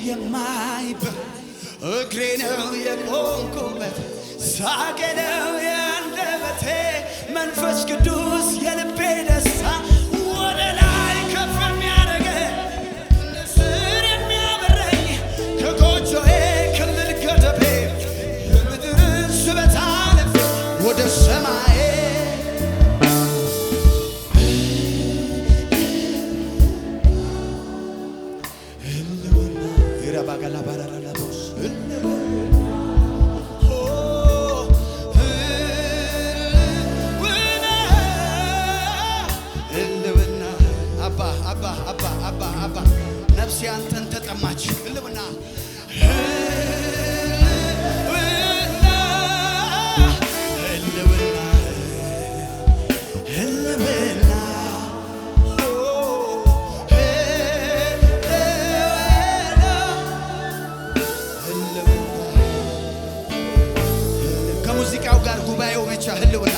የማይበት እግሬ ነው የቆምኩበት ሳቄ ነው ያንደበቴ መንፈስ ቅዱስ የልቤ ደስታ ወደ ላይ ከፍ የሚያደርገኝ ንስር የሚያበረኝ ከጎጆዬ ክልል ገደቤ የምድርን ስበት አልፌ ወደ ሰማይ ነፍሴ አንተን ተጠማች ህልውና ከሙዚቃው ጋር ጉባኤው ብቻ ህልውና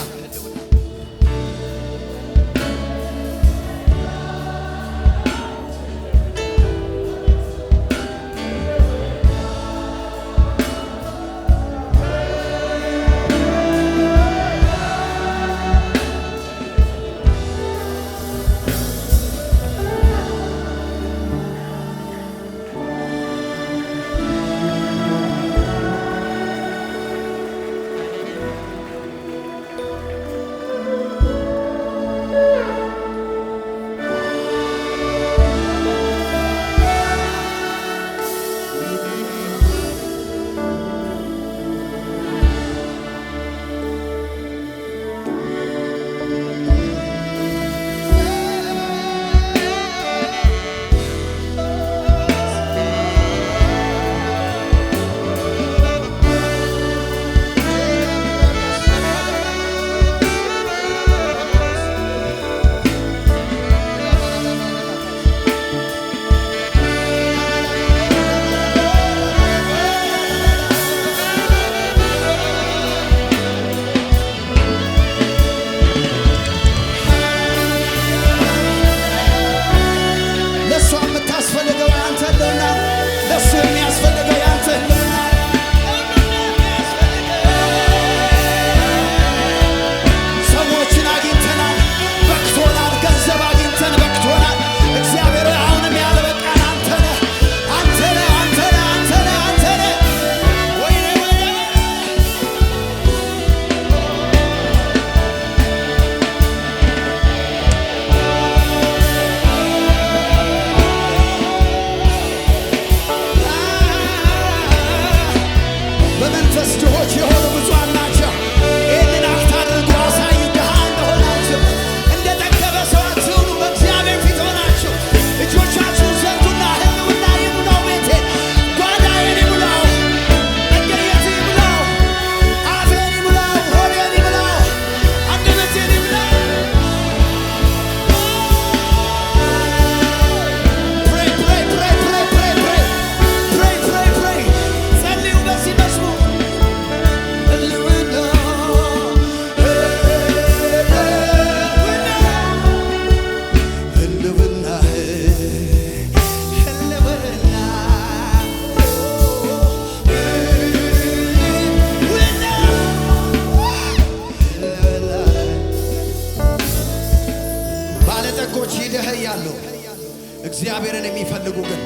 እግዚአብሔርን የሚፈልጉ ግን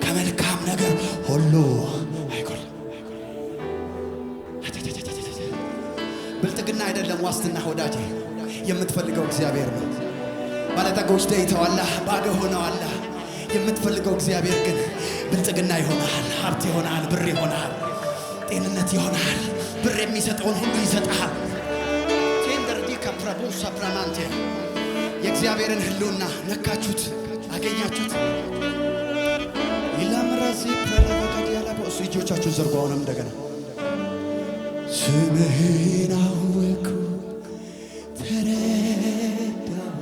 ከመልካም ነገር ሁሉ አይጎል። ብልጥግና አይደለም ዋስትና ወዳጄ፣ የምትፈልገው እግዚአብሔር ነው። ባለጠጎች ደይተዋል፣ ባዶ ሆነዋል። የምትፈልገው እግዚአብሔር ግን ብልጥግና ይሆናል፣ ሀብት ይሆናል፣ ብር ይሆናል፣ ጤንነት ይሆናል። ብር የሚሰጠውን ሁሉ ይሰጣል። ቴንደርዲ ከፕራቡ ሳፕራማንቴ የእግዚአብሔርን ህልውና ነካችሁት፣ አገኛችሁት። ይላምራዚ ፕራላባጋዲ ያላቦስ እጆቻችሁን ዘርጉ። አሁንም እንደገና ስምህን አወኩ ተረዳሁ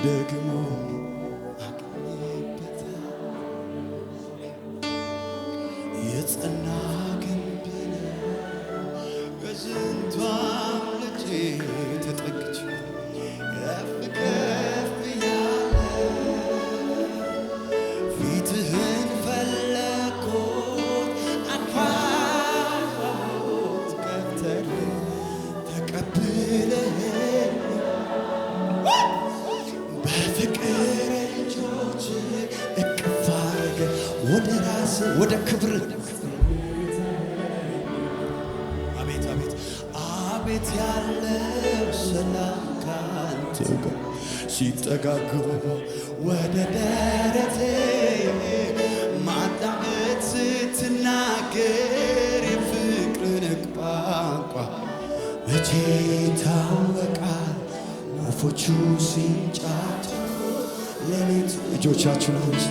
ደግሞ አገኘበት የጸና ግንብ በዝንቷ ልጄ ተጠግቼ ከፍ ያለ ፊትህን ፈለ ወደ ራስ ወደ ክብር አቤት አቤት አቤት ያለው ሰላም ካንተ ጋር ሲጠጋጉ ወደ ደረቴ ማዳመጥ ስትናገር የፍቅርን ቋንቋ መቼ ይታወቃል ወፎቹ ሲንጫጩ ሌሊት እጆቻችሁን አንሱ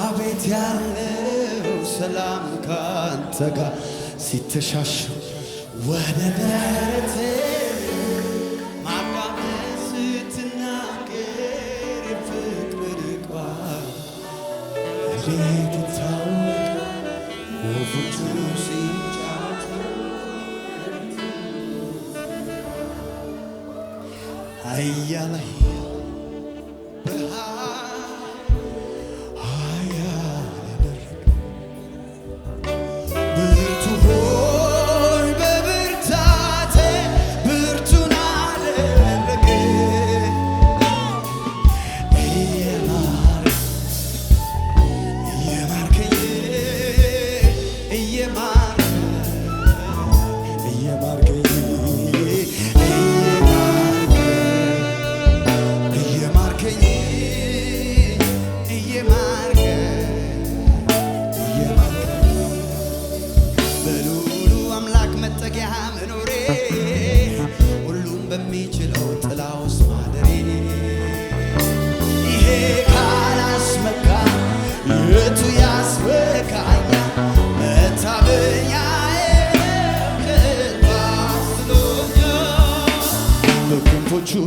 አቤት ያለው ሰላም ካንተ ጋር ሲተሻሽ ወደ ደረቴ ማዳመጥ ስትናገር የፍቅርን ቋንቋ እንዴት ይታወቃል ወፎቹ ሲንጫጩ ኃያል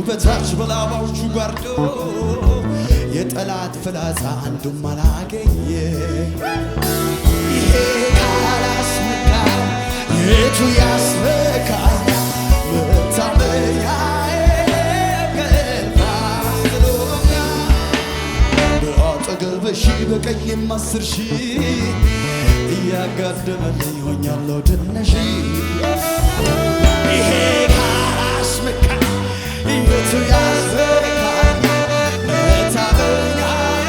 በታች በላባዎቹ ጋርዶ የጠላት ፍላጻ አንዱም አላገኘ ይሄ ካላስመካ የቱ ያስመካኛ መታመኛዬ ገባስሎኛ በአጠገብ ሺህ በቀኝም 10 ሺህ እያጋደመልኝ ሆኛለሁ ትንሽ ይሄ ካላስመካ የቱ ያስመካኛ መታመኛዬ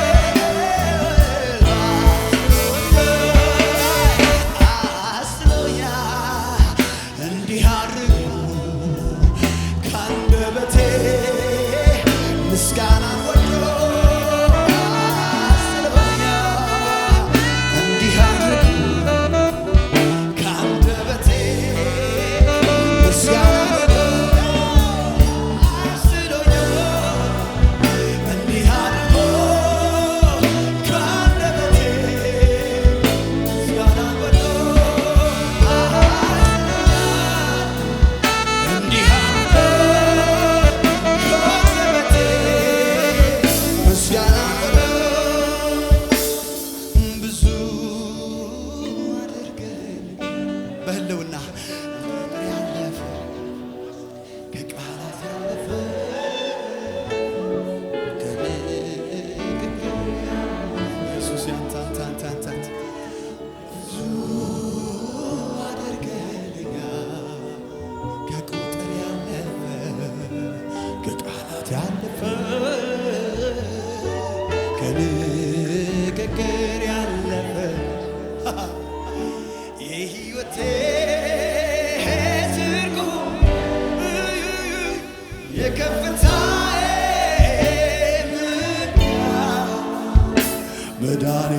አስሎኛ እንዲህ አድርጎ ካንደበቴ ምስጋናን ወዶ አስሎኛ እንዲህ አድርጎ ካንደበቴ ምስጋናን ያለፈ ከንግግር ያለፈ የሕይወቴ ትርጉም የከፍታዬ ምክንያት መዳኔ